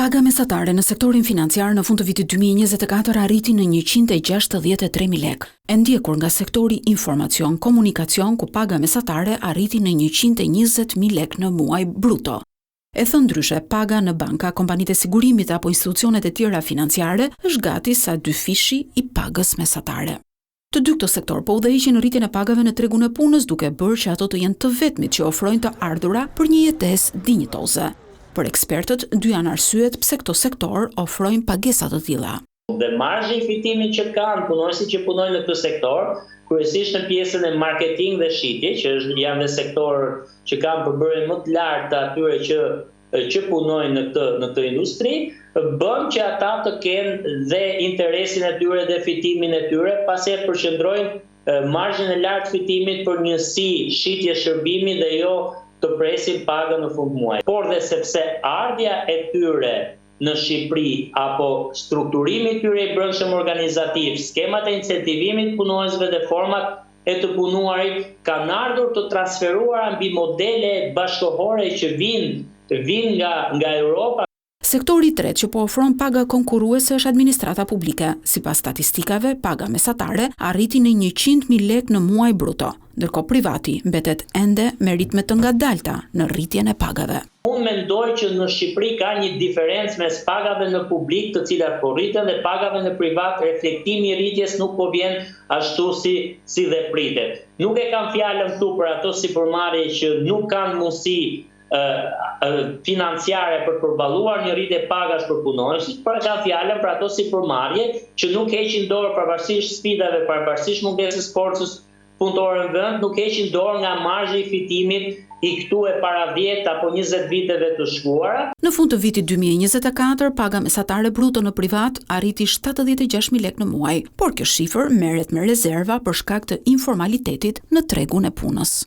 Paga mesatare në sektorin financiar në fund të vitit 2024 arriti në 163.000 lekë. E ndjekur nga sektori informacion komunikacion ku paga mesatare arriti në 120.000 lekë në muaj bruto. E thënë ndryshe, paga në banka, kompanitë e sigurimit apo institucionet e tjera financiare është gati sa 2 fishi i pagës mesatare. Të dy këto sektor po udhëheqin në rritjen e pagave në tregun e punës, duke bërë që ato të jenë të vetmit që ofrojnë të ardhura për një jetesë dinjitoze. Për ekspertët, dy janë arsyet pse këto sektor ofrojnë pagesa të tilla. Dhe marzhi i fitimit që kanë punonësit që punojnë në këtë sektor, kryesisht në pjesën e marketing dhe shitje, që janë dhe sektor që kanë përbërjen më të lartë të atyre që punojnë në këtë industri, bën që ata të kenë dhe interesin e tyre dhe fitimin e tyre, pasi e përqendrojnë marzhin e lartë fitimit për njësi shitje shërbimi dhe jo të presin pagën në fund muaj. Por dhe sepse ardhja e tyre në Shqipëri apo strukturimi i tyre i brendshëm organizativ, skemat e incentivimit punonësve dhe format e të punuarit kanë ardhur të transferuara mbi modele bashkëkohore që vijnë nga Europa. Sektori i tretë që po ofron paga konkurruese është administrata publike. Sipas statistikave, paga mesatare arriti në 100.000 lekë në muaj bruto, ndërkohë privati mbetet ende me ritme të ngadalta në rritjen e pagave. Unë mendoj që në Shqipëri ka një diferencë mes pagave në publik, të cilat po rriten, dhe pagave në privat. Reflektimi i rritjes nuk po vjen ashtu si dhe pritet. Nuk e kam fjalën këtu për ato sipërmarrje që nuk kanë mundësi financiare për përballuar një rritje pagash për punonësit, por ka fjalën për ato sipërmarrje që nuk heqin dorë pavarësisht sfidave, pavarësisht mungesës forcës punëtore në vend, nuk heqin dorë nga marzhi i fitimit i këtu e para 10 apo 20 viteve të shkuara. Në fund të vitit 2024, paga mesatare bruto në privat arriti 76.000 lekë në muaj, por kjo shifër merret me rezerva për shkak të informalitetit në tregun e punës.